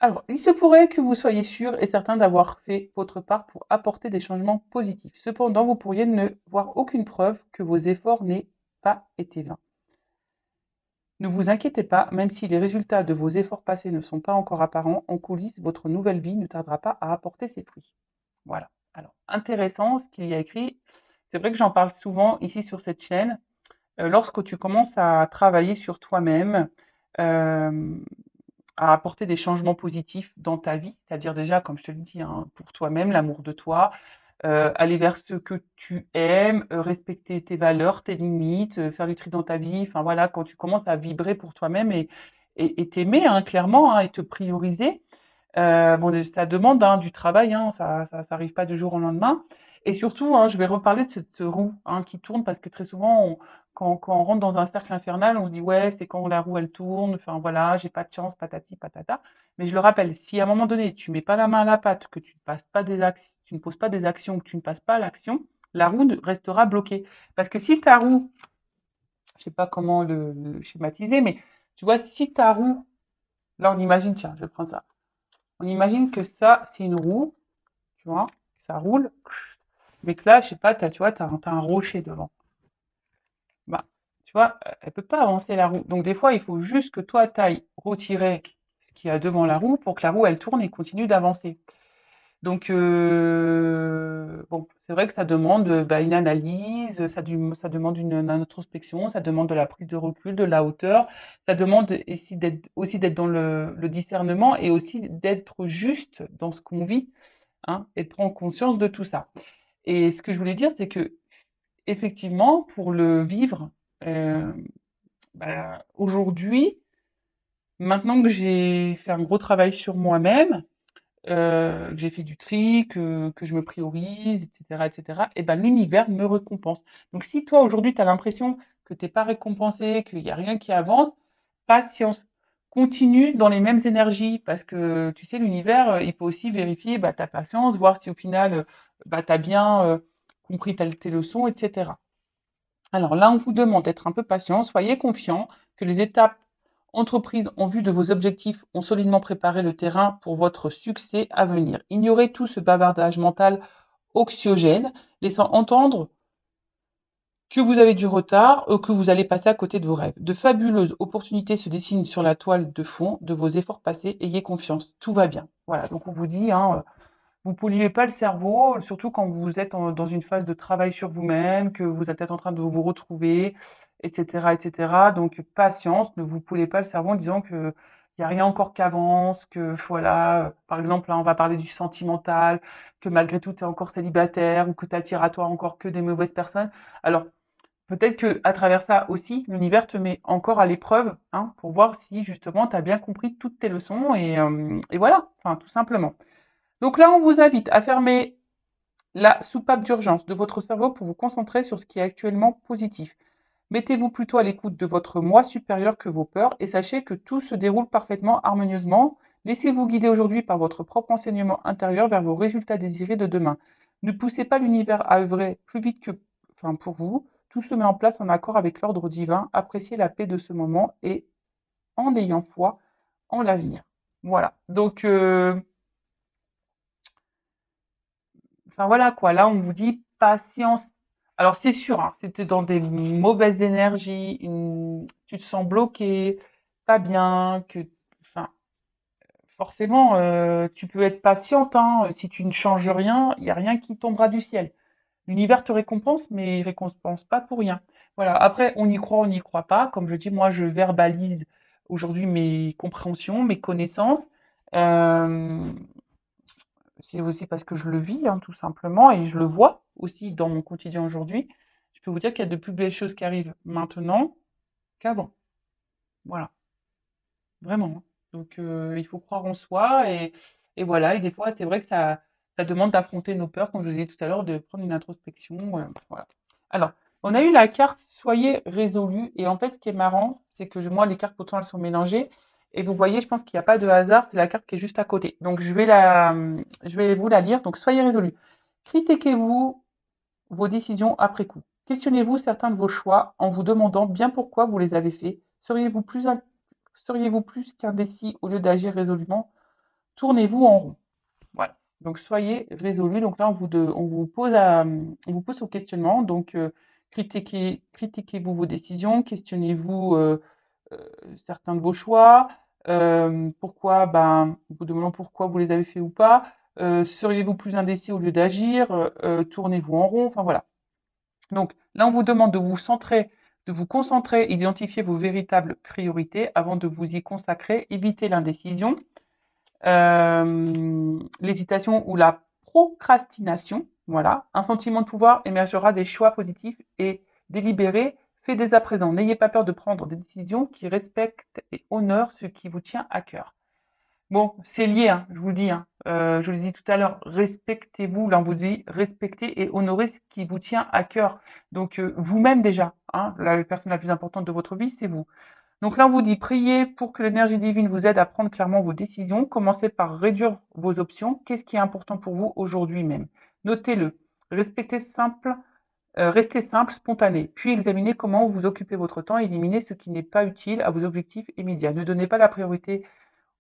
Alors, il se pourrait que vous soyez sûr et certain d'avoir fait votre part pour apporter des changements positifs. Cependant, vous pourriez ne voir aucune preuve que vos efforts n'aient pas été vains. Ne vous inquiétez pas, même si les résultats de vos efforts passés ne sont pas encore apparents, en coulisses, votre nouvelle vie ne tardera pas à apporter ses fruits. Voilà. Alors, intéressant ce qu'il y a écrit. C'est vrai que j'en parle souvent ici sur cette chaîne. Lorsque tu commences à travailler sur toi-même, euh, à apporter des changements positifs dans ta vie, c'est-à-dire déjà, comme je te le dis, hein, pour toi-même, l'amour de toi, aller vers ce que tu aimes, respecter tes valeurs, tes limites, faire du tri dans ta vie. Enfin voilà, quand tu commences à vibrer pour toi-même et t'aimer, hein, clairement, hein, et te prioriser, bon, ça demande hein, du travail, hein, ça arrive pas du jour au lendemain. Et surtout, hein, je vais reparler de cette roue hein, qui tourne parce que très souvent, quand on rentre dans un cercle infernal, on se dit ouais, c'est quand la roue elle tourne, enfin voilà, j'ai pas de chance, patati patata. Mais je le rappelle, si à un moment donné, tu mets pas la main à la pâte, que tu ne passes pas tu ne poses pas des actions, que tu ne passes pas à l'action, la roue restera bloquée. Parce que si ta roue, je sais pas comment le schématiser, mais tu vois, si ta roue, là on imagine, tiens, je vais prendre ça. On imagine que ça, c'est une roue, tu vois, ça roule, mais que là, je sais pas, tu vois, t'as un rocher devant. Bah, tu vois, elle peut pas avancer la roue. Donc des fois, il faut juste que toi, t'ailles retirer ce qu'il y a devant la roue pour que la roue, elle tourne et continue d'avancer. Donc, bon, c'est vrai que ça demande bah, une analyse, ça demande une introspection, ça demande de la prise de recul, de la hauteur, ça demande aussi d'être dans le discernement et aussi d'être juste dans ce qu'on vit, hein, et de prendre conscience de tout ça. Et ce que je voulais dire, c'est que effectivement, pour le vivre, euh, bah, aujourd'hui, maintenant que j'ai fait un gros travail sur moi-même, que j'ai fait du tri, que je me priorise, etc., etc., et ben l'univers me récompense. Donc si toi aujourd'hui tu as l'impression que t'es pas récompensé, qu'il n'y a rien qui avance, patience. Continue dans les mêmes énergies parce que tu sais, l'univers, il peut aussi vérifier bah, ta patience, voir si au final bah, tu as bien compris tes leçons, etc. Alors là, on vous demande d'être un peu patient, soyez confiant que les étapes entreprises en vue de vos objectifs ont solidement préparé le terrain pour votre succès à venir. Ignorez tout ce bavardage mental oxygène, laissant entendre que vous avez du retard ou que vous allez passer à côté de vos rêves. De fabuleuses opportunités se dessinent sur la toile de fond de vos efforts passés. Ayez confiance, tout va bien. Voilà, donc on vous dit, hein, vous polluez pas le cerveau, surtout quand vous êtes dans une phase de travail sur vous-même, que vous êtes peut-être en train de vous retrouver, etc., etc. Donc patience, ne vous polluez pas le cerveau en disant que il n'y a rien encore qui avance, que voilà, par exemple, là, on va parler du sentimental, que malgré tout, tu es encore célibataire ou que tu attires à toi encore que des mauvaises personnes. Alors, peut-être que à travers ça aussi, l'univers te met encore à l'épreuve, hein, pour voir si justement tu as bien compris toutes tes leçons et voilà, enfin, tout simplement. Donc là, on vous invite à fermer la soupape d'urgence de votre cerveau pour vous concentrer sur ce qui est actuellement positif. Mettez-vous plutôt à l'écoute de votre moi supérieur que vos peurs et sachez que tout se déroule parfaitement harmonieusement. Laissez-vous guider aujourd'hui par votre propre enseignement intérieur vers vos résultats désirés de demain. Ne poussez pas l'univers à œuvrer plus vite que, enfin, pour vous. Tout se met en place en accord avec l'ordre divin. Appréciez la paix de ce moment et en ayant foi en l'avenir. Voilà. Donc, enfin voilà quoi, là on vous dit patience. Alors c'est sûr, hein, si tu es dans des mauvaises énergies, tu te sens bloqué, pas bien, enfin forcément tu peux être patiente, hein, si tu ne changes rien, il n'y a rien qui tombera du ciel. L'univers te récompense, mais il récompense pas pour rien. Voilà. Après, on y croit, on n'y croit pas. Comme je dis, moi, je verbalise aujourd'hui mes compréhensions, mes connaissances. Euh, c'est aussi parce que je le vis, hein, tout simplement, et je le vois aussi dans mon quotidien aujourd'hui. Je peux vous dire qu'il y a de plus belles choses qui arrivent maintenant qu'avant. Voilà, vraiment, hein. Donc, il faut croire en soi et voilà. Et des fois, c'est vrai que ça demande d'affronter nos peurs, comme je vous ai dit tout à l'heure, de prendre une introspection. Voilà. Alors, on a eu la carte Soyez résolu. Et en fait, ce qui est marrant, c'est que moi, les cartes, pourtant, elles sont mélangées. Et vous voyez, je pense qu'il n'y a pas de hasard, c'est la carte qui est juste à côté. Donc, je vais vous la lire. Donc, soyez résolu. Critiquez-vous vos décisions après coup. Questionnez-vous certains de vos choix en vous demandant bien pourquoi vous les avez faits. Seriez-vous plus qu'indécis au lieu d'agir résolument? tournez-vous en rond. Voilà. Donc soyez résolu. Donc là, on vous pose au questionnement. Donc critiquez-vous vos décisions, questionnez-vous euh, certains de vos choix. Pourquoi, ben, vous demandant pourquoi vous les avez fait ou pas. Seriez-vous plus indécis au lieu d'agir? Tournez-vous en rond. Enfin voilà. Donc là, on vous demande de vous centrer, de vous concentrer, identifier vos véritables priorités avant de vous y consacrer. Évitez l'indécision, l'hésitation ou la procrastination. Voilà. Un sentiment de pouvoir émergera des choix positifs et délibérés faits dès à présent. N'ayez pas peur de prendre des décisions qui respectent et honorent ce qui vous tient à cœur. Bon, c'est lié, hein, je vous le dis, hein. Je l'ai dit tout à l'heure, respectez-vous, là on vous dit respectez et honorez ce qui vous tient à cœur. Donc vous-même déjà, hein, la personne la plus importante de votre vie, c'est vous. Donc là on vous dit priez pour que l'énergie divine vous aide à prendre clairement vos décisions. Commencez par réduire vos options. Qu'est-ce qui est important pour vous aujourd'hui même? Notez-le. Restez simple, spontané. Puis examinez comment vous occupez votre temps et éliminez ce qui n'est pas utile à vos objectifs immédiats. Ne donnez pas la priorité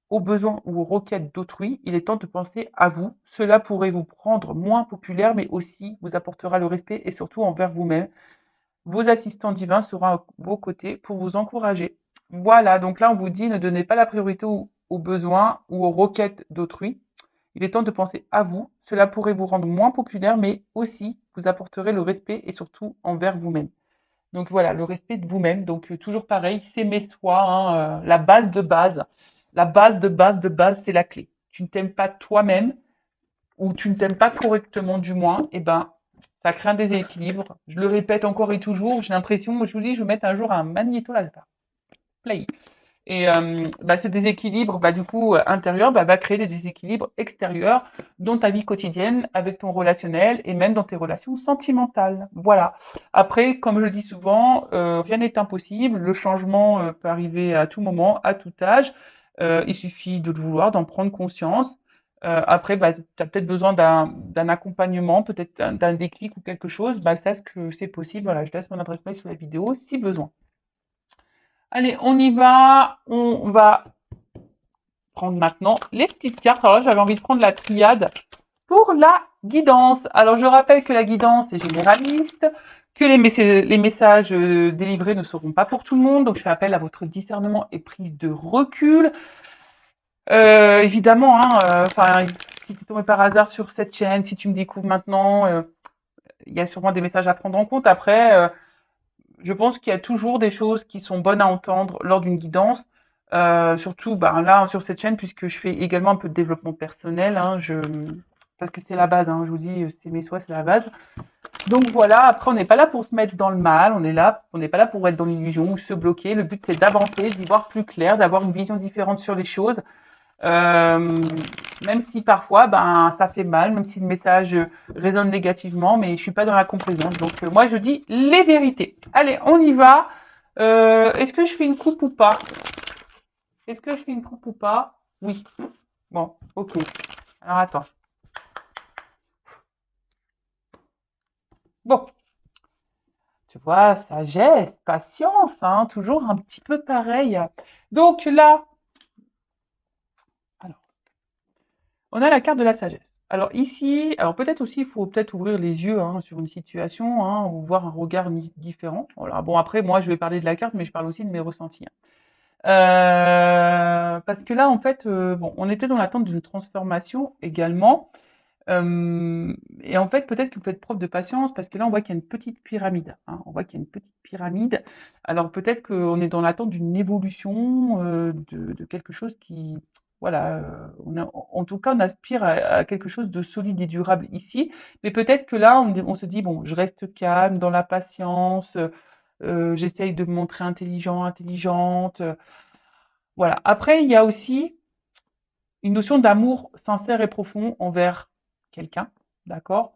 aux besoins ou aux requêtes d'autrui, il est temps de penser à vous. Cela pourrait vous rendre moins populaire, mais aussi vous apportera le respect et surtout envers vous-même. Vos assistants divins seront à vos côtés pour vous encourager. Voilà, donc là on vous dit ne donnez pas la priorité aux besoins ou aux requêtes d'autrui. Il est temps de penser à vous. Cela pourrait vous rendre moins populaire, mais aussi vous apporterez le respect et surtout envers vous-même. Donc voilà, le respect de vous-même. Donc toujours pareil, s'aimer soi, hein, la base de base. La base de base de base, c'est la clé. Tu ne t'aimes pas toi-même ou tu ne t'aimes pas correctement du moins, et ben ça crée un déséquilibre. Je le répète encore et toujours, j'ai l'impression, je vous dis, je vais mettre un jour un magnéto là-bas. Play. Et bah, ce déséquilibre, bah, du coup, intérieur, bah, va créer des déséquilibres extérieurs dans ta vie quotidienne, avec ton relationnel et même dans tes relations sentimentales. Voilà. Après, comme je le dis souvent, rien n'est impossible. Le changement peut arriver à tout moment, à tout âge. Il suffit de le vouloir, d'en prendre conscience. Après, bah, tu as peut-être besoin d'un accompagnement, peut-être d'un déclic ou quelque chose. Bah, sache que c'est possible. Voilà, je laisse mon adresse mail sous la vidéo si besoin. Allez, on y va. On va prendre maintenant les petites cartes. Alors là, j'avais envie de prendre la triade pour la guidance. Alors, je rappelle que la guidance est généraliste, que les messages délivrés ne seront pas pour tout le monde. Donc, je fais appel à votre discernement et prise de recul. Évidemment, hein, si tu es tombé par hasard sur cette chaîne, si tu me découvres maintenant, il y a sûrement des messages à prendre en compte. Après, je pense qu'il y a toujours des choses qui sont bonnes à entendre lors d'une guidance. Surtout ben, là sur cette chaîne, puisque je fais également un peu de développement personnel, hein, parce que c'est la base, hein, je vous dis, c'est mes soins, c'est la base. Donc voilà, après on n'est pas là pour se mettre dans le mal, on n'est pas là pour être dans l'illusion ou se bloquer. Le but c'est d'avancer, d'y voir plus clair, d'avoir une vision différente sur les choses. Euh, Même si parfois ben ça fait mal, même si le message résonne négativement, mais je suis pas dans la complaisance. Donc moi je dis les vérités. Allez, on y va. Est-ce que je fais une coupe ou pas? Est-ce que je fais une coupe ou pas? Oui. Bon, ok. Alors attends. Bon, tu vois, sagesse, patience, hein, toujours un petit peu pareil. Donc là, alors, on a la carte de la sagesse. Alors ici, alors peut-être aussi, il faut peut-être ouvrir les yeux hein, sur une situation hein, ou voir un regard différent. Voilà. Bon, après, moi, je vais parler de la carte, mais je parle aussi de mes ressentis. Hein. Parce que là, en fait, bon, on était dans l'attente d'une transformation également. Et en fait, peut-être que vous faites preuve de patience parce que là, on voit qu'il y a une petite pyramide. Hein. On voit qu'il y a une petite pyramide. Alors peut-être qu'on est dans l'attente d'une évolution, de quelque chose qui, voilà, en tout cas, on aspire à quelque chose de solide et durable ici. Mais peut-être que là, on se dit, bon, je reste calme, dans la patience, j'essaye de me montrer intelligent, intelligente. Voilà. Après, il y a aussi une notion d'amour sincère et profond envers quelqu'un, d'accord?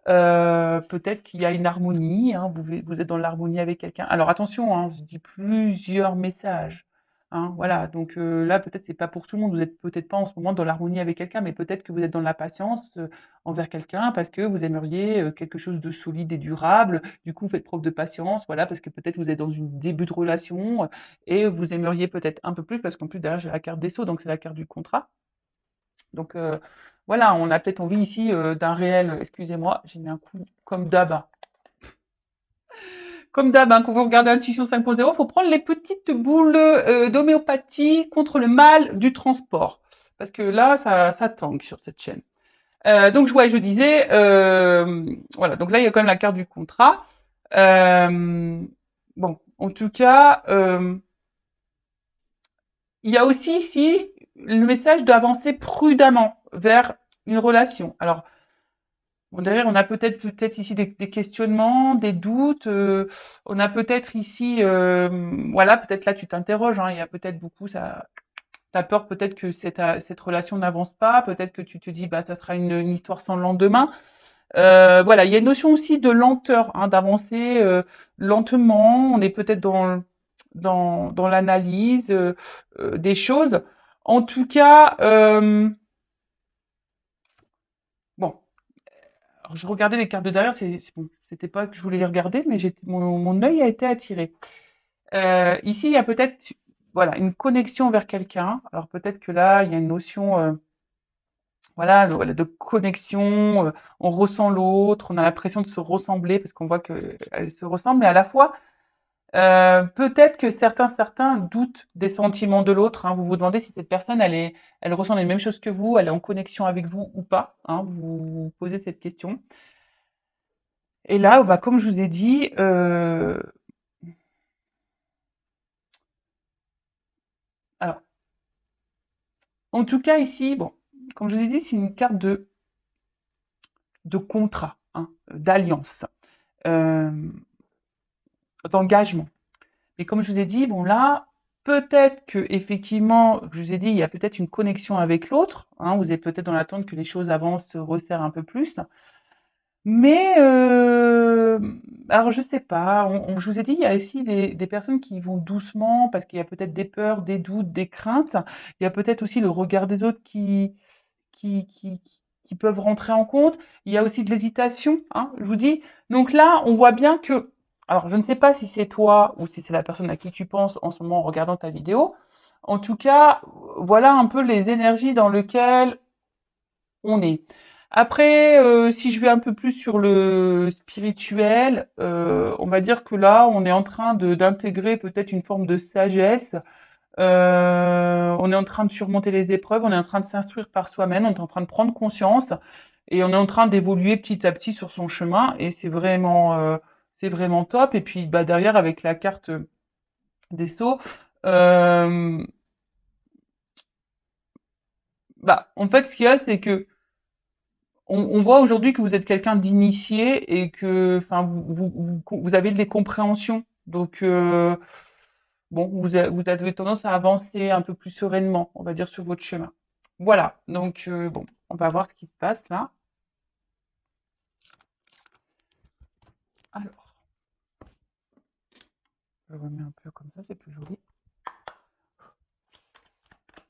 Peut-être qu'il y a une harmonie, hein, vous êtes dans l'harmonie avec quelqu'un. Alors attention, hein, je dis plusieurs messages, hein, voilà. Donc là, peut-être c'est pas pour tout le monde. Vous êtes peut-être pas en ce moment dans l'harmonie avec quelqu'un, mais peut-être que vous êtes dans la patience envers quelqu'un parce que vous aimeriez quelque chose de solide et durable. Du coup, vous faites preuve de patience, voilà, parce que peut-être vous êtes dans une début de relation et vous aimeriez peut-être un peu plus parce qu'en plus derrière j'ai la carte des Sceaux, donc c'est la carte du contrat. Donc voilà, on a peut-être envie ici d'un réel, excusez-moi, j'ai mis un coup comme d'hab, hein. Comme d'hab, hein, quand vous regardez Intuition 5.0, il faut prendre les petites boules d'homéopathie contre le mal du transport. Parce que là, ça tangue sur cette chaîne. Donc, je disais, voilà, donc là, il y a quand même la carte du contrat. Bon, en tout cas, il y a aussi ici le message d'avancer prudemment vers une relation. Alors, bon, derrière, on a peut-être ici des questionnements, des doutes. On a peut-être ici, voilà, peut-être là tu t'interroges. Hein, il y a peut-être beaucoup ça. T'as peur peut-être que cette relation n'avance pas. Peut-être que tu te dis bah ça sera une histoire sans lendemain. Voilà, il y a une notion aussi de lenteur, hein, d'avancer lentement. On est peut-être dans l'analyse des choses. En tout cas, bon. Alors, je regardais les cartes de derrière, bon, c'était pas que je voulais les regarder, mais mon œil a été attiré. Ici, il y a peut-être, voilà, une connexion vers quelqu'un. Alors peut-être que là, il y a une notion, voilà, voilà, de connexion. On ressent l'autre, on a l'impression de se ressembler parce qu'on voit qu'elle se ressemble, mais à la fois, peut-être que certains doutent des sentiments de l'autre. Hein. Vous vous demandez si cette personne, elle ressent les mêmes choses que vous, elle est en connexion avec vous ou pas. Hein. Vous vous posez cette question. Et là, bah, comme je vous ai dit, alors, en tout cas ici, bon, comme je vous ai dit, c'est une carte de contrat, hein, d'alliance, euh, d'engagement. Mais comme je vous ai dit, bon là, peut-être que effectivement, je vous ai dit, il y a peut-être une connexion avec l'autre. Hein, vous êtes peut-être dans l'attente que les choses avancent, se resserrent un peu plus. Mais alors je sais pas, je vous ai dit, il y a aussi des personnes qui vont doucement parce qu'il y a peut-être des peurs, des doutes, des craintes. Il y a peut-être aussi le regard des autres qui, qui, qui peuvent rentrer en compte. Il y a aussi de l'hésitation, hein, je vous dis. Donc là, on voit bien que, alors je ne sais pas si c'est toi ou si c'est la personne à qui tu penses en ce moment en regardant ta vidéo. En tout cas, voilà un peu les énergies dans lesquelles on est. Après, si je vais un peu plus sur le spirituel, on va dire que là, on est en train d'intégrer peut-être une forme de sagesse. On est en train de surmonter les épreuves, on est en train de s'instruire par soi-même, on est en train de prendre conscience et on est en train d'évoluer petit à petit sur son chemin et c'est vraiment top. Et puis bah, derrière, avec la carte des sceaux, euh, bah, en fait, ce qu'il y a, c'est que on voit aujourd'hui que vous êtes quelqu'un d'initié et que, enfin, vous avez des compréhensions. Donc, bon, vous avez tendance à avancer un peu plus sereinement, on va dire, sur votre chemin. Voilà. Donc, bon, on va voir ce qui se passe là. Alors, je remets un peu comme ça, c'est plus joli.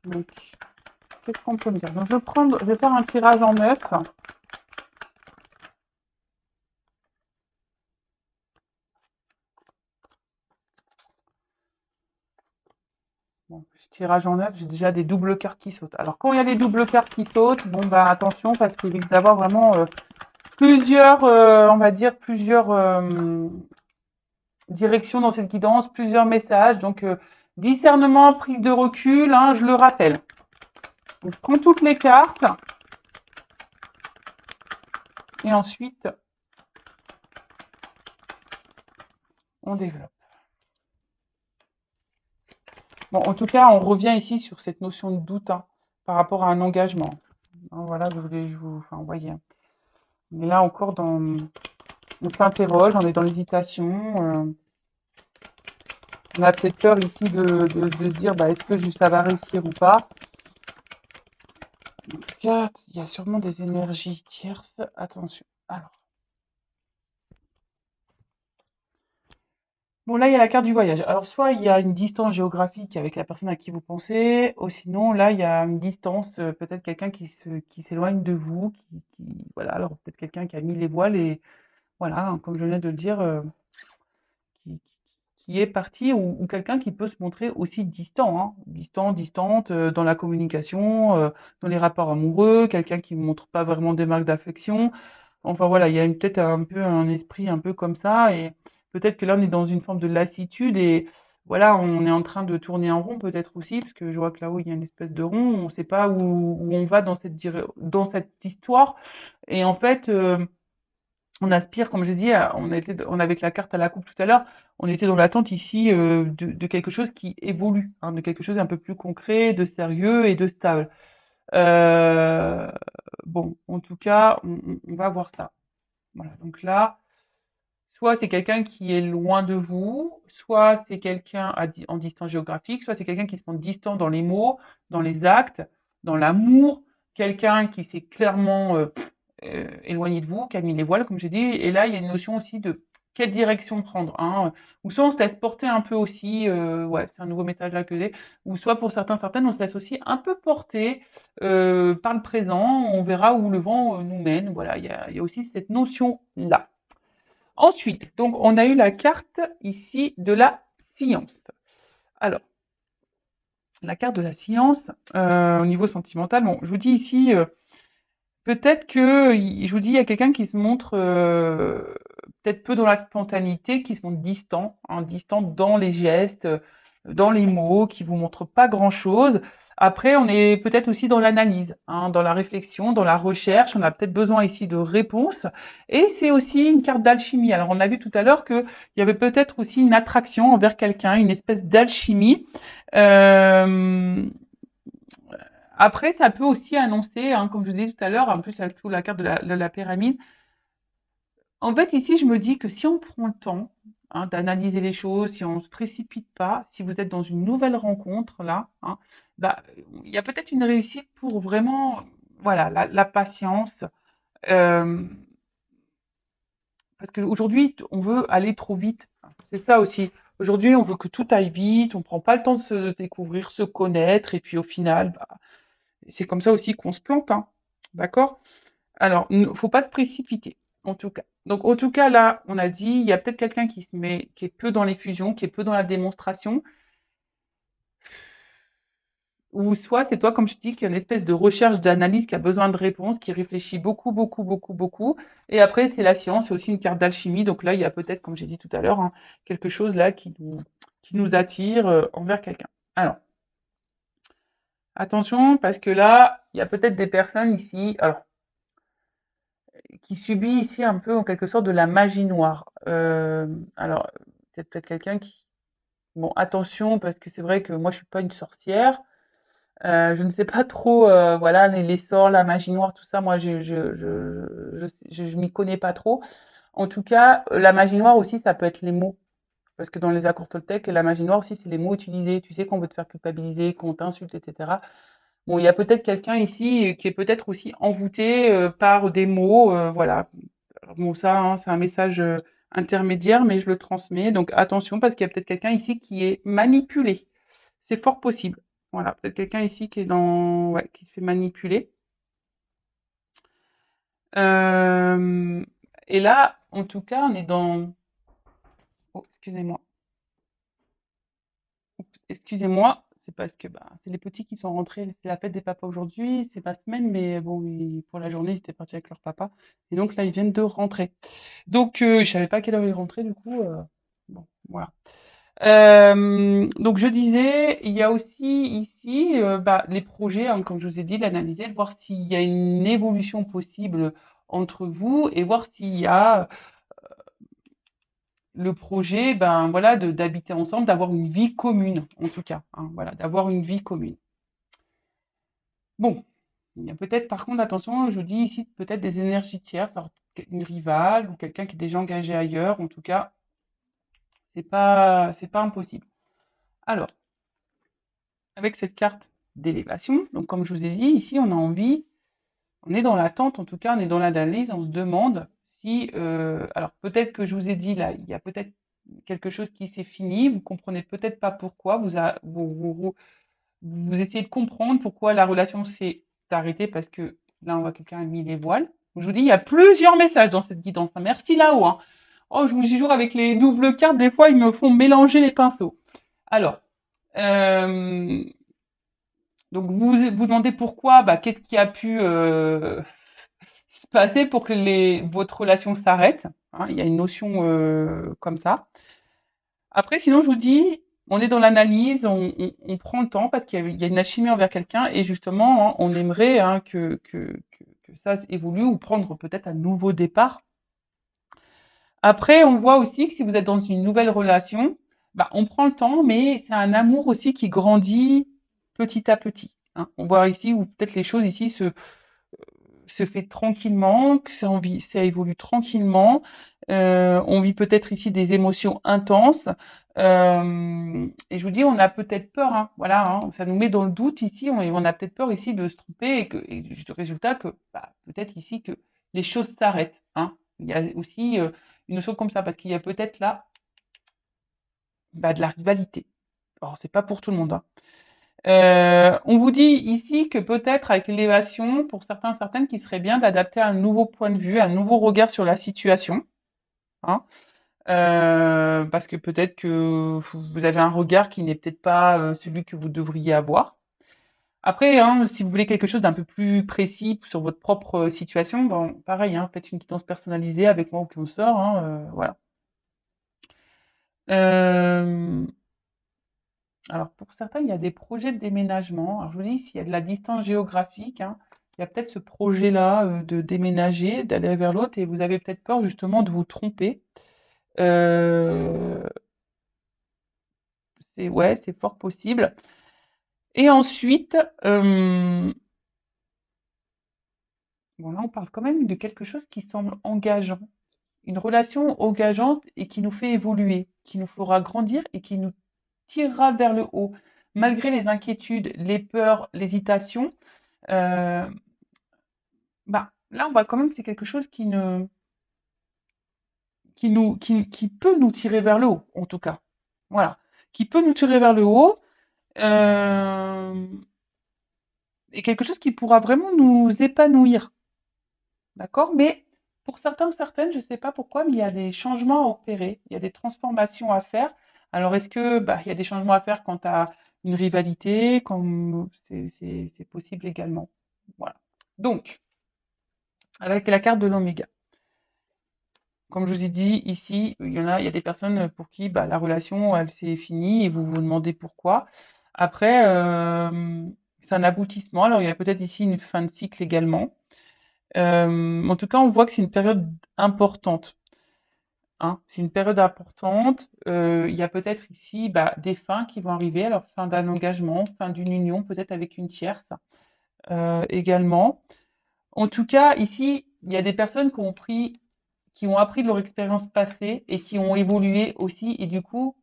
Donc, qu'est-ce qu'on peut me dire? Donc, je vais faire un tirage en neuf. Bon, tirage en neuf, j'ai déjà des doubles cartes qui sautent. Alors, quand il y a des doubles cartes qui sautent, bon, bah, attention, parce qu'il risque d'avoir vraiment plusieurs, on va dire, plusieurs directions dans cette guidance, plusieurs messages. Donc, discernement, prise de recul, hein, je le rappelle. Donc, je prends toutes les cartes et ensuite, on développe. Bon, en tout cas, on revient ici sur cette notion de doute, hein, par rapport à un engagement. Hein, voilà, enfin, vous voyez. On est là encore on s'interroge, on est dans l'hésitation. On a peut-être peur ici de se dire, bah, est-ce que ça va réussir ou pas. En tout cas, il y a sûrement des énergies tierces. Attention. Alors, bon, là, il y a la carte du voyage. Alors, soit il y a une distance géographique avec la personne à qui vous pensez, ou sinon, là, il y a une distance, peut-être quelqu'un qui s'éloigne de vous, voilà, alors peut-être quelqu'un qui a mis les voiles et, voilà, hein, comme je venais de le dire, qui, qui est parti ou quelqu'un qui peut se montrer aussi distant, hein, distante dans la communication, dans les rapports amoureux, quelqu'un qui ne montre pas vraiment des marques d'affection. Enfin voilà, il y a peut-être un peu un esprit un peu comme ça et peut-être que là on est dans une forme de lassitude et voilà, on est en train de tourner en rond peut-être aussi, parce que je vois que là-haut il y a une espèce de rond, on ne sait pas où on va dans cette histoire. Et en fait, on aspire, comme j'ai dit, on avec la carte à la coupe tout à l'heure, on était dans l'attente ici de quelque chose qui évolue, hein, de quelque chose un peu plus concret, de sérieux et de stable. Euh, bon, en tout cas, on va voir ça. Voilà, donc là, soit c'est quelqu'un qui est loin de vous, soit c'est quelqu'un en distance géographique, soit c'est quelqu'un qui se montre distant dans les mots, dans les actes, dans l'amour, quelqu'un qui s'est clairement éloigné de vous, qui a mis les voiles, comme j'ai dit. Et là, il y a une notion aussi de quelle direction prendre, hein. Ou soit on se laisse porter un peu aussi, ouais, c'est un nouveau message là que j'ai, ou soit pour certaines, on se laisse aussi un peu porter par le présent, on verra où le vent nous mène. Voilà, il y a aussi cette notion-là. Ensuite, donc on a eu la carte ici de la science. Alors, la carte de la science, au niveau sentimental, bon, je vous dis ici, peut-être que, je vous dis, il y a quelqu'un qui se montre peut-être peu dans la spontanéité, qui se montre distant, hein, distant dans les gestes, dans les mots, qui vous montre pas grand-chose. Après, on est peut-être aussi dans l'analyse, hein, dans la réflexion, dans la recherche. On a peut-être besoin ici de réponses. Et c'est aussi une carte d'alchimie. Alors, on a vu tout à l'heure qu'il y avait peut-être aussi une attraction envers quelqu'un, une espèce d'alchimie. Euh, Après, ça peut aussi annoncer, hein, comme je vous disais tout à l'heure, en plus avec la carte de la pyramide. En fait, ici, je me dis que si on prend le temps, hein, d'analyser les choses, si on ne se précipite pas, si vous êtes dans une nouvelle rencontre là, hein, bah, il y a peut-être une réussite pour vraiment, voilà, la patience. euh, Parce qu'aujourd'hui, on veut aller trop vite. C'est ça aussi. Aujourd'hui, on veut que tout aille vite, on prend pas le temps de se découvrir, se connaître, et puis au final, bah, c'est comme ça aussi qu'on se plante, hein. D'accord? Alors, faut pas se précipiter, en tout cas. Donc, en tout cas, là, on a dit, il y a peut-être quelqu'un qui est peu dans l'effusion, qui est peu dans la démonstration, ou soit c'est toi, comme je dis, qui a une espèce de recherche, d'analyse, qui a besoin de réponses, qui réfléchit beaucoup, beaucoup, beaucoup, beaucoup. Et après, c'est la science, c'est aussi une carte d'alchimie. Donc là, il y a peut-être, comme j'ai dit tout à l'heure, hein, quelque chose là qui nous attire envers quelqu'un. Alors, attention, parce que là, il y a peut-être des personnes ici. Alors, qui subit ici un peu en quelque sorte de la magie noire. Alors, c'est peut-être quelqu'un qui... Bon, attention, parce que c'est vrai que moi, je suis pas une sorcière. Je ne sais pas trop, voilà, les sorts, la magie noire, tout ça, moi, je m'y connais pas trop. En tout cas, la magie noire aussi, ça peut être les mots. Parce que dans les accords Toltec, la magie noire aussi, c'est les mots utilisés. Tu sais qu'on veut te faire culpabiliser, qu'on t'insulte, etc. Bon, il y a peut-être quelqu'un ici qui est peut-être aussi envoûté par des mots, voilà. Alors bon, ça, hein, c'est un message intermédiaire, mais je le transmets. Donc attention, parce qu'il y a peut-être quelqu'un ici qui est manipulé. C'est fort possible. Voilà, peut-être quelqu'un ici qui est dans, ouais, qui se fait manipuler. Euh, et là, en tout cas, on est dans. Oh, excusez-moi. Excusez-moi, c'est parce que bah, c'est les petits qui sont rentrés. C'est la fête des papas aujourd'hui. C'est ma semaine, mais bon, pour la journée, ils étaient partis avec leur papa. Et donc là, ils viennent de rentrer. Donc, je savais pas à quelle heure ils rentraient, du coup. Bon, voilà. Donc je disais, il y a aussi ici bah, les projets, hein, comme je vous ai dit, l'analyser, de voir s'il y a une évolution possible entre vous et voir s'il y a le projet, ben voilà, d'habiter ensemble, d'avoir une vie commune, en tout cas, hein, voilà, d'avoir une vie commune. Bon, il y a peut-être, par contre, attention, je vous dis ici peut-être des énergies tierces, alors, une rivale ou quelqu'un qui est déjà engagé ailleurs, en tout cas, c'est pas impossible. Alors, avec cette carte d'élévation, donc comme je vous ai dit, ici on a envie, on est dans l'attente, en tout cas on est dans l'analyse, on se demande si, alors peut-être que je vous ai dit là, il y a peut-être quelque chose qui s'est fini, vous comprenez peut-être pas pourquoi, vous essayez de comprendre pourquoi la relation s'est arrêtée, parce que là on voit quelqu'un a mis les voiles. Je vous dis, il y a plusieurs messages dans cette guidance, hein. Merci là-haut, hein. Oh, je vous jure, avec les doubles cartes, des fois, ils me font mélanger les pinceaux. Alors, euh, donc vous demandez pourquoi, bah, qu'est-ce qui a pu se passer pour que votre relation s'arrête. Hein, il y a une notion comme ça. Après, sinon, je vous dis, on est dans l'analyse, on prend le temps parce qu'il y a une alchimie envers quelqu'un et justement, hein, on aimerait hein, que ça évolue ou prendre peut-être un nouveau départ. Après, on voit aussi que si vous êtes dans une nouvelle relation, bah, on prend le temps, mais c'est un amour aussi qui grandit petit à petit. Hein. On voit ici où peut-être les choses ici se fait tranquillement, que ça évolue tranquillement. On vit peut-être ici des émotions intenses. Et je vous dis, on a peut-être peur, hein, voilà, hein, ça nous met dans le doute ici, on a peut-être peur ici de se tromper et du résultat que bah, peut-être ici que les choses s'arrêtent. Hein. Il y a aussi une notion comme ça, parce qu'il y a peut-être là bah, de la rivalité. Alors, c'est pas pour tout le monde. Hein. On vous dit ici que peut-être avec l'élévation, pour certains, certaines, qu'il serait bien d'adapter un nouveau point de vue, un nouveau regard sur la situation. Hein, parce que peut-être que vous avez un regard qui n'est peut-être pas celui que vous devriez avoir. Après, hein, si vous voulez quelque chose d'un peu plus précis sur votre propre situation, bon, pareil, hein, faites une guidance personnalisée avec moi ou qui on sort. Hein, voilà. Euh, Alors, pour certains, il y a des projets de déménagement. Alors, je vous dis, s'il y a de la distance géographique, hein, il y a peut-être ce projet-là de déménager, d'aller vers l'autre, et vous avez peut-être peur justement de vous tromper. Euh, ouais, c'est fort possible. Et ensuite, bon là, on parle quand même de quelque chose qui semble engageant, une relation engageante et qui nous fait évoluer, qui nous fera grandir et qui nous tirera vers le haut, malgré les inquiétudes, les peurs, l'hésitation. Euh, Bah, là, on voit quand même que c'est quelque chose qui peut nous tirer vers le haut, en tout cas. Voilà. Qui peut nous tirer vers le haut, euh, et quelque chose qui pourra vraiment nous épanouir. D'accord? Mais pour certains, certaines, je ne sais pas pourquoi, mais il y a des changements à opérer, il y a des transformations à faire. Alors, est-ce que, bah, il y a des changements à faire quant à une rivalité, comme c'est possible également. Voilà. Donc, avec la carte de l'oméga. Comme je vous ai dit, ici, il y a des personnes pour qui bah, la relation, elle s'est finie et vous vous demandez pourquoi. Après, c'est un aboutissement. Alors, il y a peut-être ici une fin de cycle également. En tout cas, on voit que c'est une période importante. Hein. C'est une période importante. Il y a peut-être ici bah, des fins qui vont arriver. Alors, fin d'un engagement, fin d'une union, peut-être avec une tierce également. En tout cas, ici, il y a des personnes qui ont appris de leur expérience passée et qui ont évolué aussi et du coup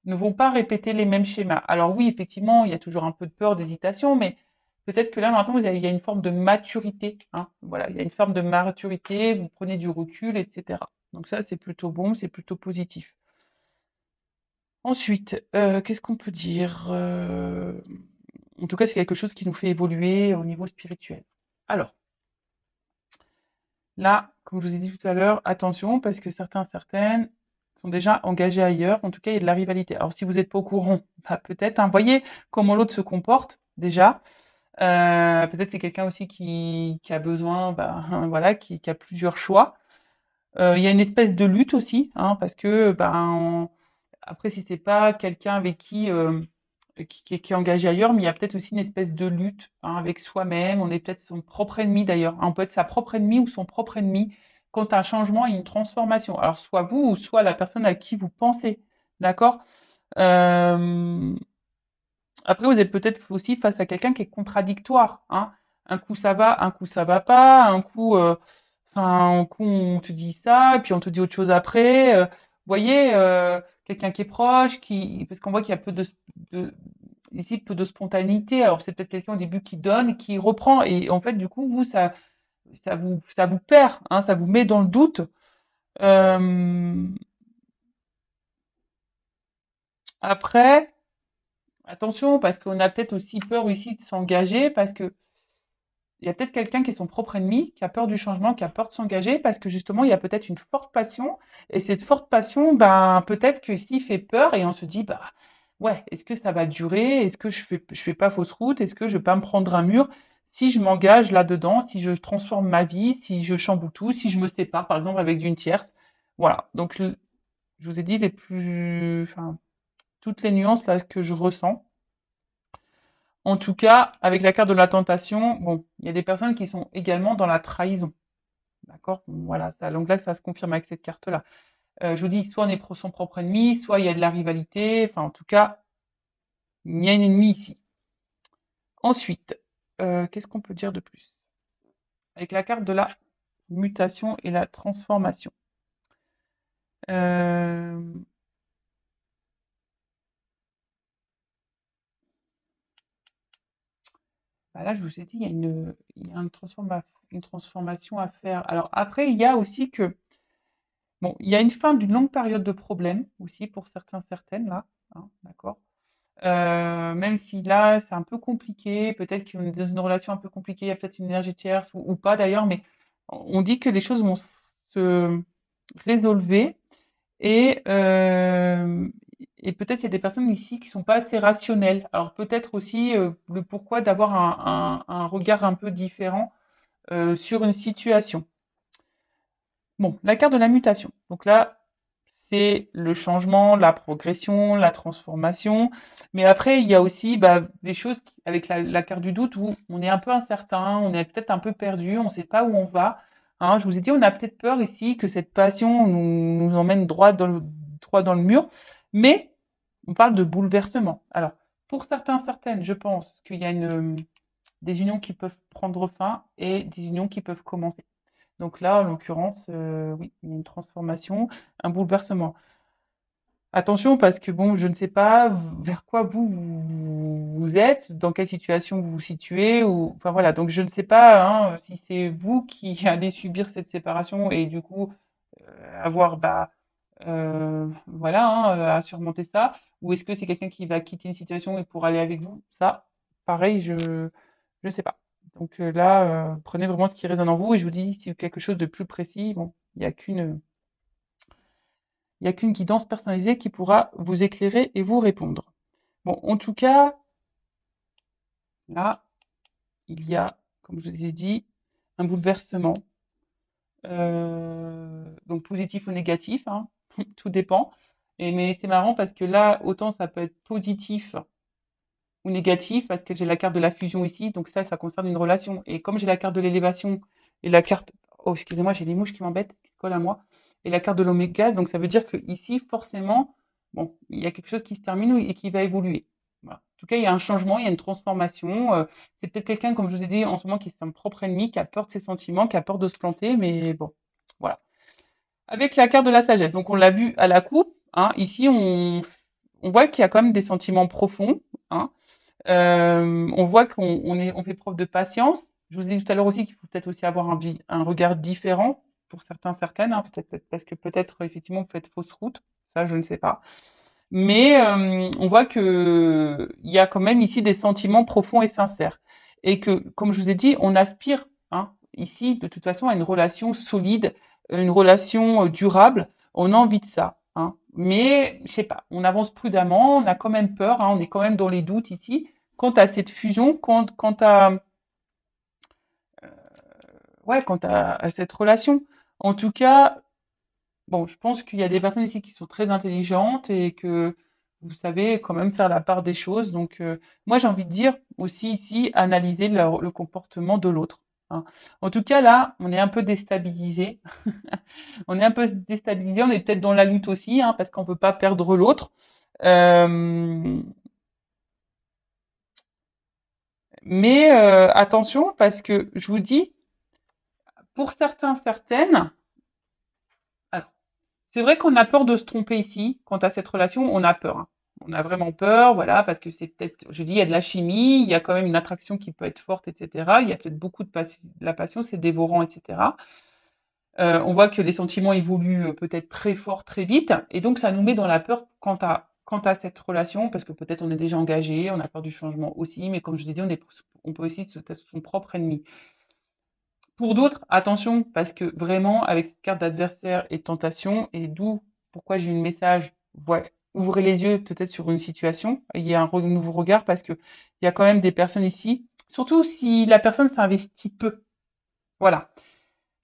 ne vont pas répéter les mêmes schémas. Alors oui, effectivement, il y a toujours un peu de peur, d'hésitation, mais peut-être que là maintenant il y a une forme de maturité. Hein. Voilà, il y a une forme de maturité, vous prenez du recul, etc. Donc ça, c'est plutôt bon, c'est plutôt positif. Ensuite, qu'est-ce qu'on peut dire en tout cas, c'est quelque chose qui nous fait évoluer au niveau spirituel. Alors, là, comme je vous ai dit tout à l'heure, attention parce que certains, certaines sont déjà engagés ailleurs. En tout cas, il y a de la rivalité. Alors, si vous n'êtes pas au courant, bah, peut-être, hein, voyez comment l'autre se comporte déjà. Peut-être c'est quelqu'un aussi qui a besoin, bah, voilà, qui a plusieurs choix. Il y a une espèce de lutte aussi, hein, parce que, ben, après, si c'est pas quelqu'un avec qui est engagé ailleurs, mais il y a peut-être aussi une espèce de lutte hein, avec soi-même. On est peut-être son propre ennemi d'ailleurs. Hein. On peut être sa propre ennemie ou son propre ennemi quand un changement et une transformation. Alors, soit vous ou soit la personne à qui vous pensez. D'accord. Euh, Après, vous êtes peut-être aussi face à quelqu'un qui est contradictoire. Hein. Un coup ça va, un coup ça va pas. Un coup on te dit ça, et puis on te dit autre chose après. Vous voyez, quelqu'un qui est proche, parce qu'on voit qu'il y a de, ici peu de spontanéité. Alors c'est peut-être quelqu'un au début qui donne, et qui reprend, et en fait du coup vous ça vous perd, hein, ça vous met dans le doute. Euh, Après, attention parce qu'on a peut-être aussi peur ici de s'engager parce que il y a peut-être quelqu'un qui est son propre ennemi, qui a peur du changement, qui a peur de s'engager, parce que justement, il y a peut-être une forte passion, et cette forte passion, ben, peut-être que s'il fait peur, et on se dit, bah, ouais, est-ce que ça va durer? Est-ce que je fais pas fausse route? Est-ce que je vais pas me prendre un mur? Si je m'engage là-dedans, si je transforme ma vie, si je chamboule tout, si je me sépare, par exemple, avec d'une tierce. Voilà. Donc, je vous ai dit enfin, toutes les nuances là que je ressens. En tout cas, avec la carte de la tentation, bon, il y a des personnes qui sont également dans la trahison. D'accord? Voilà, ça, donc là, ça se confirme avec cette carte-là. Je vous dis, soit on est son propre ennemi, soit il y a de la rivalité. Enfin, en tout cas, il y a un ennemi ici. Ensuite, qu'est-ce qu'on peut dire de plus? Avec la carte de la mutation et la transformation. Euh, bah là, je vous ai dit, il y a une transformation à faire. Alors après, il y a aussi que, bon, il y a une fin d'une longue période de problème aussi pour certains, certaines là, hein, d'accord? Même si là, c'est un peu compliqué, peut-être qu'on est dans une relation un peu compliquée, il y a peut-être une énergie tierce ou pas d'ailleurs, mais on dit que les choses vont se résolver et, et peut-être il y a des personnes ici qui sont pas assez rationnelles. Alors peut-être aussi le pourquoi d'avoir un regard un peu différent sur une situation. Bon, la carte de la mutation. Donc là, c'est le changement, la progression, la transformation. Mais après, il y a aussi bah, des choses avec la carte du doute où on est un peu incertain, on est peut-être un peu perdu, on ne sait pas où on va. Hein, je vous ai dit, on a peut-être peur ici que cette passion nous emmène droit dans le mur. Mais on parle de bouleversement. Alors, pour certains, certaines, je pense qu'il y a des unions qui peuvent prendre fin et des unions qui peuvent commencer. Donc là, en l'occurrence, oui, il y a une transformation, un bouleversement. Attention parce que bon, je ne sais pas vers quoi vous êtes, dans quelle situation vous vous situez ou enfin voilà, donc je ne sais pas, hein, si c'est vous qui allez subir cette séparation et du coup, avoir, bah, voilà, hein, à surmonter ça ou est-ce que c'est quelqu'un qui va quitter une situation et pour aller avec vous? Ça, pareil, je ne sais pas. Donc là, prenez vraiment ce qui résonne en vous et je vous dis si quelque chose de plus précis, bon, il y a qu'une guidance personnalisée qui pourra vous éclairer et vous répondre. Bon, en tout cas, là, il y a, comme je vous ai dit, un bouleversement, donc positif ou négatif, hein, tout dépend. Mais c'est marrant parce que là, autant ça peut être positif ou négatif parce que j'ai la carte de la fusion ici, donc ça concerne une relation. Et comme j'ai la carte de l'élévation et la carte, oh excusez-moi, j'ai les mouches qui m'embêtent, qui se collent à moi, et la carte de l'oméga, donc ça veut dire que ici, forcément, bon, il y a quelque chose qui se termine et qui va évoluer. Voilà. En tout cas, il y a un changement, il y a une transformation. C'est peut-être quelqu'un, comme je vous ai dit, en ce moment, qui est son propre ennemi, qui a peur de ses sentiments, qui a peur de se planter, mais bon, voilà. Avec la carte de la sagesse, donc on l'a vu à la coupe, hein, ici on voit qu'il y a quand même des sentiments profonds, hein, on voit on fait preuve de patience. Je vous ai dit tout à l'heure aussi qu'il faut peut-être aussi avoir un regard différent pour certains, certaines, hein, peut-être parce que peut-être effectivement vous faites fausse route, ça je ne sais pas. Mais on voit que il y a quand même ici des sentiments profonds et sincères. Et que, comme je vous ai dit, on aspire hein, ici de toute façon à une relation solide, une relation durable. On a envie de ça. Hein. Mais je sais pas, on avance prudemment, on a quand même peur, hein, on est quand même dans les doutes ici quant à cette fusion, quant à ouais, à cette relation. En tout cas, bon, je pense qu'il y a des personnes ici qui sont très intelligentes et que vous savez quand même faire la part des choses. Donc, moi, j'ai envie de dire aussi ici, analyser le comportement de l'autre. Hein. En tout cas, là, on est un peu déstabilisé. On est un peu déstabilisé. On est peut-être dans la lutte aussi, hein, parce qu'on ne peut pas perdre l'autre. Euh, mais attention, parce que je vous dis, pour certains, certaines, c'est vrai qu'on a peur de se tromper ici. Quant à cette relation, on a peur. Hein. On a vraiment peur, voilà, parce que c'est peut-être, je dis, il y a de la chimie, il y a quand même une attraction qui peut être forte, etc. Il y a peut-être beaucoup de la passion, c'est dévorant, etc. On voit que les sentiments évoluent peut-être très fort, très vite, et donc ça nous met dans la peur quant à quant à cette relation, parce que peut-être on est déjà engagé, on a peur du changement aussi, mais comme je vous ai dit, on peut aussi être son propre ennemi. Pour d'autres, attention, parce que vraiment, avec cette carte d'adversaire et tentation, et d'où pourquoi j'ai eu le message, ouais, ouvrez les yeux peut-être sur une situation, il y a un nouveau regard, parce que il y a quand même des personnes ici, surtout si la personne s'investit peu. Voilà.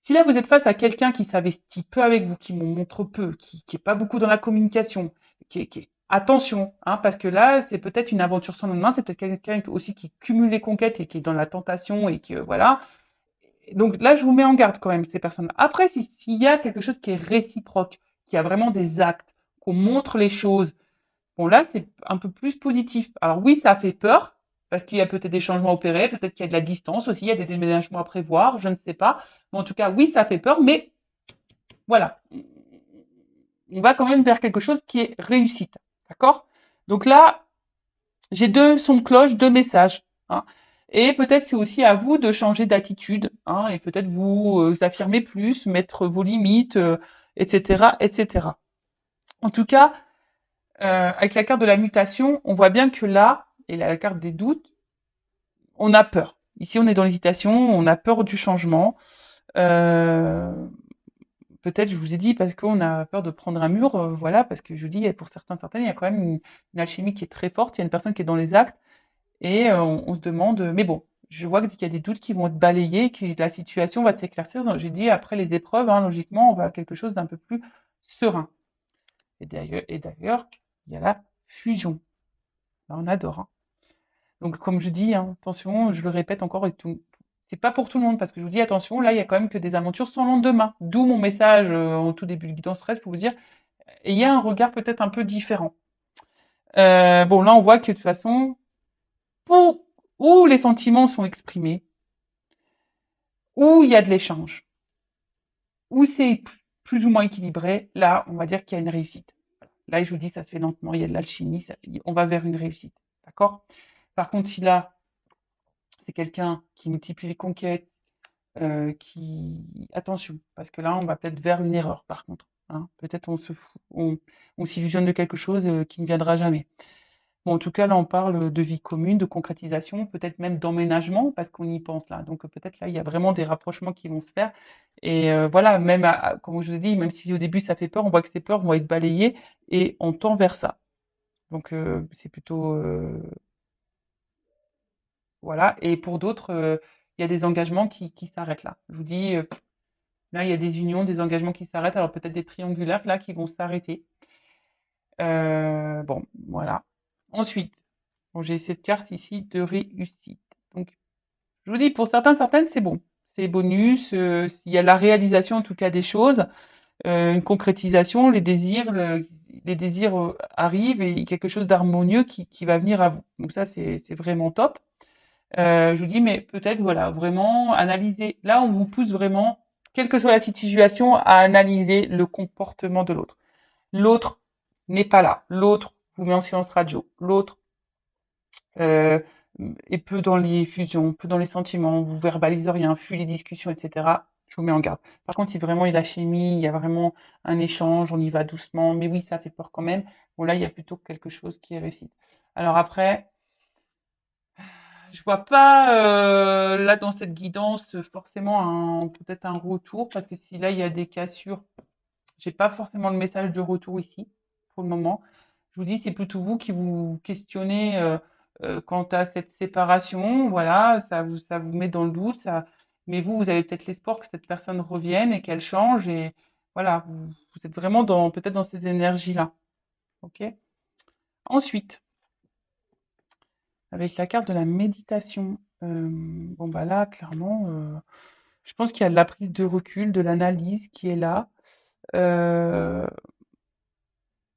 Si là vous êtes face à quelqu'un qui s'investit peu avec vous, qui montre peu, qui est pas beaucoup dans la communication, attention, hein, parce que là c'est peut-être une aventure sans lendemain, c'est peut-être quelqu'un aussi qui cumule les conquêtes et qui est dans la tentation et que voilà. Donc là je vous mets en garde quand même ces personnes. Après s'il y a quelque chose qui est réciproque, qui a vraiment des actes, qu'on montre les choses, bon là c'est un peu plus positif. Alors oui ça fait peur parce qu'il y a peut-être des changements à opérer, peut-être qu'il y a de la distance aussi, il y a des déménagements à prévoir, je ne sais pas. Mais en tout cas oui ça fait peur, mais voilà, on va quand même vers quelque chose qui est réussite, d'accord? Donc là, j'ai deux sons de cloche, deux messages, hein. Et peut-être c'est aussi à vous de changer d'attitude, hein, et peut-être vous affirmer plus, mettre vos limites, etc., etc. En tout cas, avec la carte de la mutation, on voit bien que là, et la carte des doutes, on a peur. Ici, on est dans l'hésitation, on a peur du changement. Euh, Peut-être, je vous ai dit, parce qu'on a peur de prendre un mur, voilà, parce que je vous dis, pour certaines, il y a quand même une alchimie qui est très forte, il y a une personne qui est dans les actes, et on se demande, mais bon, je vois qu'il y a des doutes qui vont être balayés, que la situation va s'éclaircir. Donc j'ai dit, après les épreuves, hein, logiquement, on va à quelque chose d'un peu plus serein. Et d'ailleurs, il y a la fusion. Là, on adore, hein. Donc, comme je dis, hein, attention, je le répète encore, et tout, c'est pas pour tout le monde, parce que je vous dis, attention, là, il y a quand même que des aventures sans lendemain. D'où mon message en tout début de guidance stress pour vous dire, il y a un regard peut-être un peu différent. Bon, là, on voit que de toute façon, pour, où les sentiments sont exprimés, où il y a de l'échange, où c'est plus ou moins équilibré, là, on va dire qu'il y a une réussite. Là, je vous dis, ça se fait lentement, il y a de l'alchimie, on va vers une réussite. D'accord? Par contre, si là, c'est quelqu'un qui multiplie les conquêtes, qui attention, parce que là, on va peut-être vers une erreur, par contre, hein. Peut-être on s'illusionne de quelque chose qui ne viendra jamais. Bon, en tout cas, là, on parle de vie commune, de concrétisation, peut-être même d'emménagement, parce qu'on y pense là. Donc peut-être là, il y a vraiment des rapprochements qui vont se faire. Et voilà, même comme je vous ai dit, même si au début ça fait peur, on voit que ces peurs vont être balayées et on tend vers ça. Donc c'est plutôt voilà. Et pour d'autres, il y a des engagements qui s'arrêtent là. Je vous dis, là, il y a des unions, des engagements qui s'arrêtent. Alors peut-être des triangulaires là qui vont s'arrêter. Bon, voilà. Ensuite, bon, j'ai cette carte ici de réussite. Donc, je vous dis, pour certaines, c'est bon. C'est bonus. Il y a la réalisation, en tout cas, des choses, une concrétisation, les désirs arrivent et quelque chose d'harmonieux qui va venir à vous. Donc ça, c'est vraiment top. Je vous dis, mais peut-être, voilà, vraiment analyser. Là, on vous pousse vraiment, quelle que soit la situation, à analyser le comportement de l'autre. L'autre n'est pas là. L'autre vous met en silence radio. L'autre euh, est peu dans les fusions, peu dans les sentiments, vous verbalise rien, fuit les discussions, etc. Je vous mets en garde. Par contre, si vraiment il y a la chimie, il y a vraiment un échange, on y va doucement, mais oui, ça fait peur quand même. Bon, là, il y a plutôt quelque chose qui est réussi. Alors après, je vois pas là dans cette guidance forcément peut-être un retour, parce que si là il y a des cassures, j'ai pas forcément le message de retour ici pour le moment. Je vous dis, c'est plutôt vous qui vous questionnez quant à cette séparation. Voilà, ça vous met dans le doute. Mais vous avez peut-être l'espoir que cette personne revienne et qu'elle change. Et voilà, vous êtes vraiment peut-être dans ces énergies-là. Ok. Ensuite, avec la carte de la méditation, bon bah là, clairement, je pense qu'il y a de la prise de recul, de l'analyse qui est là. Euh,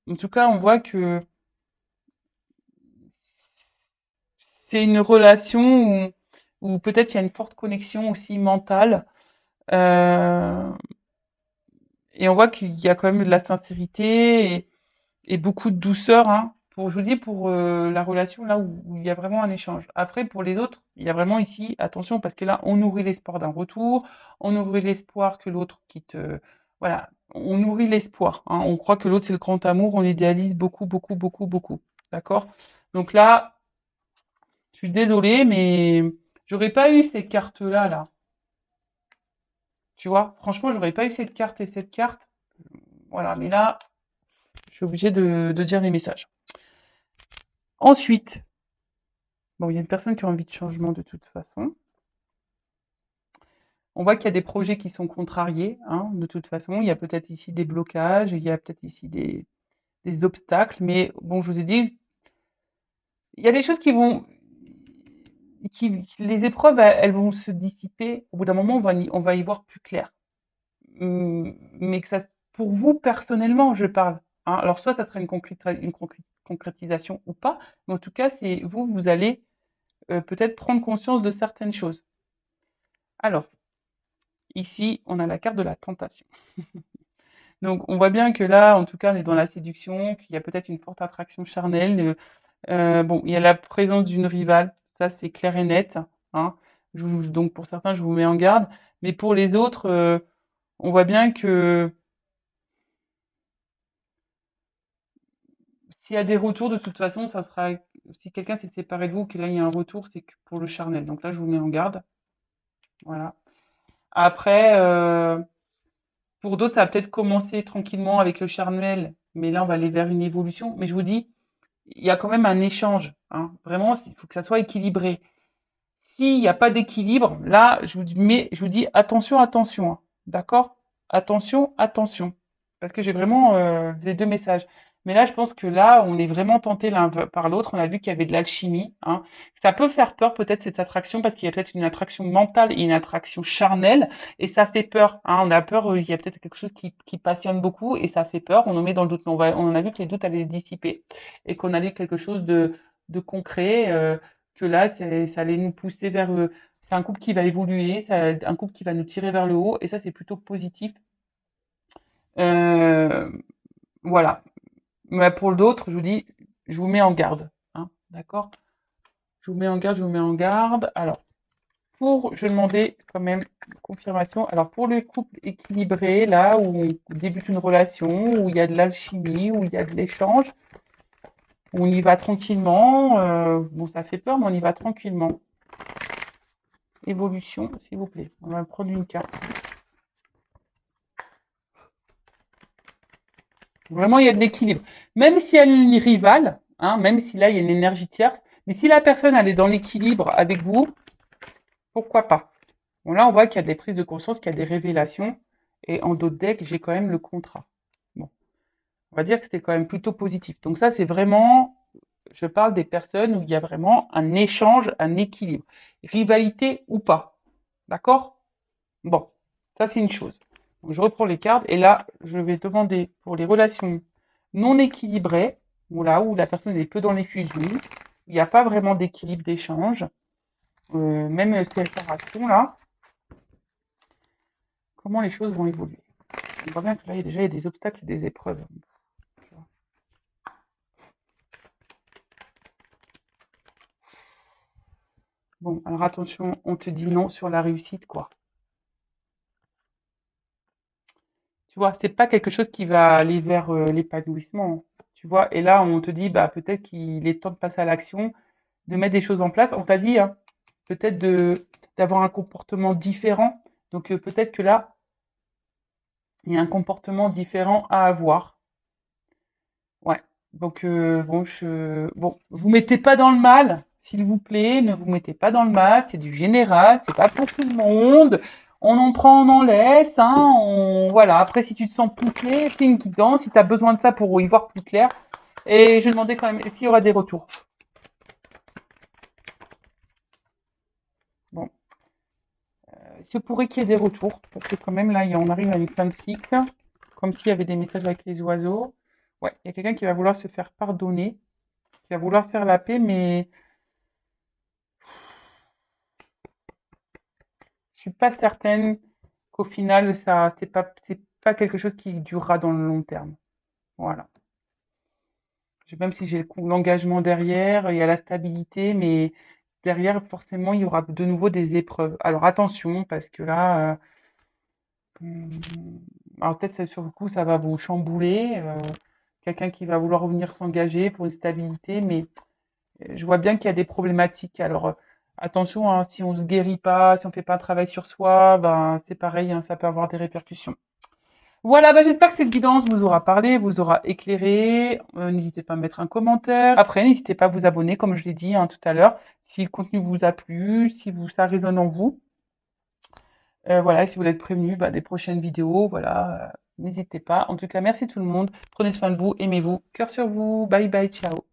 En tout cas, on voit que c'est une relation où peut-être il y a une forte connexion aussi mentale. euh, et on voit qu'il y a quand même de la sincérité et beaucoup de douceur, hein, pour, je vous dis, pour la relation là où il y a vraiment un échange. Après, pour les autres, il y a vraiment ici, attention, parce que là, on nourrit l'espoir d'un retour, on nourrit l'espoir que l'autre quitte, Voilà, on nourrit l'espoir, hein. On croit que l'autre, c'est le grand amour, on idéalise beaucoup, beaucoup, beaucoup, beaucoup. D'accord? Donc là, je suis désolée, mais j'aurais pas eu ces cartes-là, là. Tu vois? Franchement, j'aurais pas eu cette carte et cette carte. Voilà, mais là, je suis obligée de dire les messages. Ensuite, bon, il y a une personne qui a envie de changement de toute façon. On voit qu'il y a des projets qui sont contrariés, hein, de toute façon. Il y a peut-être ici des blocages, il y a peut-être ici des obstacles, mais bon, je vous ai dit, il y a des choses les épreuves, elles vont se dissiper. Au bout d'un moment, on va y voir plus clair. Mais que ça, pour vous personnellement, je parle, hein. Alors, soit ça sera une concrétisation ou pas, mais en tout cas, c'est vous, vous allez peut-être prendre conscience de certaines choses. Alors, ici, on a la carte de la tentation. Donc, on voit bien que là, en tout cas, on est dans la séduction, qu'il y a peut-être une forte attraction charnelle. Bon, il y a la présence d'une rivale, ça c'est clair et net, hein. Donc, pour certains, je vous mets en garde. Mais pour les autres, on voit bien que s'il y a des retours, de toute façon, ça sera. Si quelqu'un s'est séparé de vous, que là, il y a un retour, c'est que pour le charnel. Donc là, je vous mets en garde. Voilà. Après, pour d'autres, ça va peut-être commencer tranquillement avec le charnel, mais là, on va aller vers une évolution. Mais je vous dis, il y a quand même un échange, hein. Vraiment, il faut que ça soit équilibré. S'il n'y a pas d'équilibre, là, je vous dis attention, attention, hein. D'accord? Attention, attention. Parce que j'ai vraiment les deux messages. Mais là, je pense que là, on est vraiment tenté l'un par l'autre. On a vu qu'il y avait de l'alchimie, hein. Ça peut faire peur, peut-être, cette attraction, parce qu'il y a peut-être une attraction mentale et une attraction charnelle. Et ça fait peur, hein. On a peur, il y a peut-être quelque chose qui passionne beaucoup et ça fait peur. On nous met dans le doute. Mais on a vu que les doutes allaient se dissiper et qu'on allait quelque chose de concret. Que là, ça allait nous pousser vers. C'est un couple qui va évoluer, un couple qui va nous tirer vers le haut, et ça, c'est plutôt positif. Euh, voilà. Mais pour d'autres, je vous dis, je vous mets en garde, hein, d'accord? Je vous mets en garde, je vous mets en garde. Alors, je demandais quand même une confirmation. Alors, pour le couple équilibré, là, où on débute une relation, où il y a de l'alchimie, où il y a de l'échange, où on y va tranquillement, bon, ça fait peur, mais on y va tranquillement. Évolution, s'il vous plaît. On va prendre une carte. Vraiment, il y a de l'équilibre. Même si elle est rivale, hein, même si là, il y a une énergie tierce, mais si la personne, elle est dans l'équilibre avec vous, pourquoi pas? Bon, là, on voit qu'il y a des prises de conscience, qu'il y a des révélations. Et en d'autres decks, j'ai quand même le contrat. Bon, on va dire que c'est quand même plutôt positif. Donc ça, c'est vraiment, je parle des personnes où il y a vraiment un échange, un équilibre. Rivalité ou pas. D'accord? Bon, ça, c'est une chose. Donc, je reprends les cartes et là, je vais demander pour les relations non équilibrées, où la personne est peu dans les fusions, il n'y a pas vraiment d'équilibre d'échange, même séparation là, comment les choses vont évoluer. On voit bien que là, il y a des obstacles et des épreuves. Bon, alors attention, on te dit non sur la réussite, quoi. Tu vois, c'est pas quelque chose qui va aller vers l'épanouissement. Tu vois, et là, on te dit, bah, peut-être qu'il est temps de passer à l'action, de mettre des choses en place. On t'a dit, hein, peut-être d'avoir un comportement différent. Donc, peut-être que là, il y a un comportement différent à avoir. Ouais. Donc, bon, vous mettez pas dans le mal, s'il vous plaît, ne vous mettez pas dans le mal, c'est du général, c'est pas pour tout le monde. On en prend, on en laisse, hein, voilà. Après, si tu te sens poussé, fais une guidance, si tu as besoin de ça pour y voir plus clair. Et je demandais quand même, est-ce qu'il y aura des retours? Bon, il se pourrait qu'il y ait des retours, parce que quand même, là, on arrive à une fin de cycle, comme s'il y avait des messages avec les oiseaux. Ouais, il y a quelqu'un qui va vouloir se faire pardonner, qui va vouloir faire la paix, mais je suis pas certaine qu'au final, ça, c'est pas quelque chose qui durera dans le long terme. Voilà. Même si j'ai l'engagement derrière, il y a la stabilité, mais derrière, forcément, il y aura de nouveau des épreuves. Alors attention, parce que là, Alors peut-être sur le coup, ça va vous chambouler. Quelqu'un qui va vouloir venir s'engager pour une stabilité, mais je vois bien qu'il y a des problématiques. Alors attention, hein, si on se guérit pas, si on fait pas un travail sur soi, ben c'est pareil, hein, ça peut avoir des répercussions. Voilà, bah, j'espère que cette guidance vous aura parlé, vous aura éclairé. N'hésitez pas à mettre un commentaire. Après, n'hésitez pas à vous abonner, comme je l'ai dit hein, tout à l'heure, si le contenu vous a plu, si ça résonne en vous. Voilà, et si vous voulez être prévenu bah, des prochaines vidéos, voilà, n'hésitez pas. En tout cas, merci tout le monde. Prenez soin de vous, aimez-vous. Cœur sur vous. Bye bye, ciao.